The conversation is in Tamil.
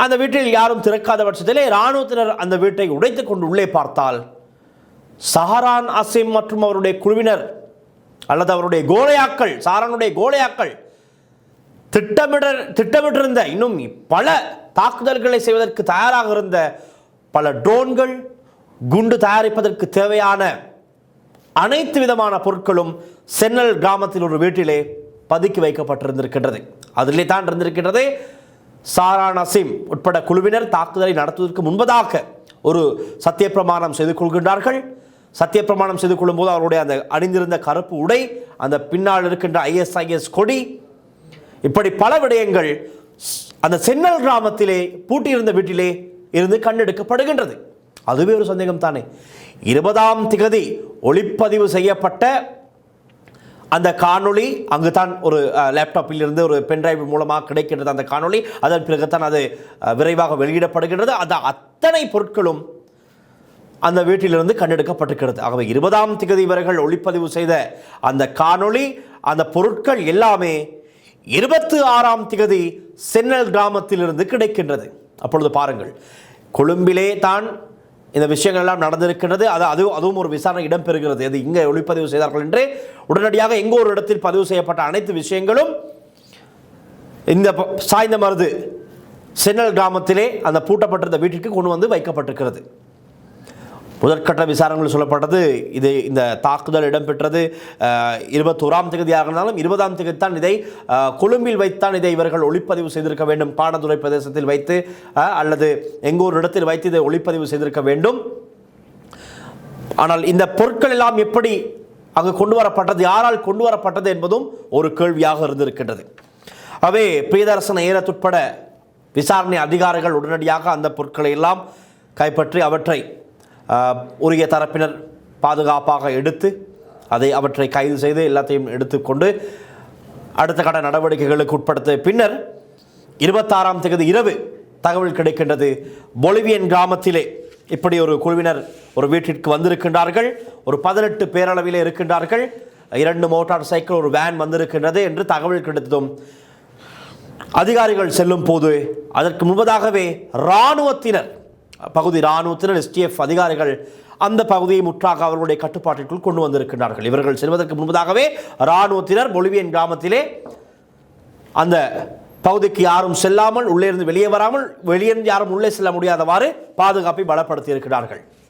அந்த வீட்டில் யாரும் திறக்காத பட்சத்திலே இராணுவத்தினர் அந்த வீட்டை உடைத்துக் கொண்டு உள்ளே பார்த்தால் சஹரான் அசீம் மற்றும் அவருடைய குழுவினர் அல்லது அவருடைய கோலையாக்கள், சஹரானுடைய கோலையாக்கள் திட்டமிட்டிருந்த இன்னும் பல தாக்குதல்களை செய்வதற்கு தயாராக இருந்த பல ட்ரோன்கள், குண்டு தயாரிப்பதற்கு தேவையான அனைத்து விதமான பொருட்களும் சென்னல் கிராமத்தில் ஒரு வீட்டிலே பதுக்கி வைக்கப்பட்டிருந்திருக்கின்றது. அதிலே தான் இருந்திருக்கின்றது சஹரான் அசீம் உட்பட குழுவினர் தாக்குதலை நடத்துவதற்கு முன்பதாக ஒரு சத்தியப்பிரமாணம் செய்து கொள்கின்றார்கள். சத்தியப்பிரமாணம் செய்து கொள்ளும்போது அவருடைய அந்த அணிந்திருந்த கருப்பு உடை, அந்த பின்னால் இருக்கின்ற ISIS கொடி, இப்படி பல விடயங்கள் அந்த சென்னல் கிராமத்திலே பூட்டியிருந்த வீட்டிலே இருந்து கண்டெடுக்கப்படுகின்றது. அதுவே ஒரு சந்தேகம் தானே. 20ஆம் திகதி ஒளிப்பதிவு செய்யப்பட்ட அந்த காணொளி அங்குதான் ஒரு லேப்டாப்பில் இருந்து ஒரு பென்டிரைவ் மூலமாக கிடைக்கின்றது அந்த காணொளி. அதன் பிறகுதான் அது விரைவாக வெளியிடப்படுகின்றது. அந்த அத்தனை பொருட்களும் அந்த வீட்டிலிருந்து கண்டெடுக்கப்பட்டிருக்கிறது. ஆகவே 20ஆம் திகதி இவர்கள் ஒளிப்பதிவு செய்த அந்த காணொளி, அந்த பொருட்கள் எல்லாமே 26ஆம் திகதி சென்னல் கிராமத்திலிருந்து கிடைக்கின்றது. அப்பொழுது பாருங்கள், கொழும்பிலே தான் இந்த விஷயங்கள் எல்லாம் நடந்திருக்கின்றது. அதுவும் ஒரு விசாரணை இடம்பெறுகிறது. அது இங்கே ஒளிப்பதிவு செய்தார்கள் என்று உடனடியாக எங்கோ ஒரு இடத்தில் பதிவு செய்யப்பட்ட அனைத்து விஷயங்களும் இந்த சாய்ந்த மருது சென்னல் கிராமத்திலே அந்த பூட்டப்பட்டிருந்த வீட்டிற்கு கொண்டு வந்து வைக்கப்பட்டிருக்கிறது. முதற்கட்ட விசாரணைகள் சொல்லப்பட்டது இந்த தாக்குதல் இடம்பெற்றது 21ஆம் தேதியாக இருந்தாலும் 20ஆம் தேதி தான் இதை கொழும்பில் வைத்தான் இதை இவர்கள் ஒளிப்பதிவு செய்திருக்க வேண்டும். பாணதுறை பிரதேசத்தில் வைத்து அல்லது எங்கோ ஒரு இடத்தில் வைத்து இதை ஒளிப்பதிவு செய்திருக்க வேண்டும். ஆனால் இந்த பொருட்கள் எல்லாம் எப்படி அங்கு கொண்டு வரப்பட்டது, யாரால் கொண்டு வரப்பட்டது என்பதும் ஒரு கேள்வியாக இருந்திருக்கின்றது. அவை பிரியதர்சன ஏலத்துட்பட விசாரணை அதிகாரிகள் உடனடியாக அந்த பொருட்களை எல்லாம் கைப்பற்றி அவற்றை உரிய தரப்பினர் பாதுகாப்பாக எடுத்து அவற்றை கைது செய்து எல்லாத்தையும் எடுத்துக்கொண்டு அடுத்த கட்ட நடவடிக்கைகளுக்கு உட்படுத்த பின்னர் 26ஆம் தேதி இரவு தகவல் கிடைக்கின்றது. பொலிவியன் கிராமத்திலே இப்படி ஒரு குழுவினர் ஒரு வீட்டிற்கு வந்திருக்கின்றார்கள். ஒரு 18 பேரளவிலே இருக்கின்றார்கள். 2 மோட்டார் சைக்கிள், ஒரு வேன் வந்திருக்கின்றது என்று தகவல் கிடைத்ததும் அதிகாரிகள் செல்லும் போது அதற்கு முன்பதாகவே இராணுவத்தினர் STF அதிகாரிகள் அந்த பகுதியை முற்றாக அவர்களுடைய கட்டுப்பாட்டிற்குள் கொண்டு வந்திருக்கிறார்கள். இவர்கள் செல்வதற்கு முன்பதாகவே இராணுவத்தினர் பொலிவியன் கிராமத்திலே அந்த பகுதிக்கு யாரும் செல்லாமல், உள்ளே இருந்து வெளியே வராமல், வெளியே யாரும் உள்ளே செல்ல முடியாதவாறு பாதுகாப்பை பலப்படுத்தி இருக்கிறார்கள்.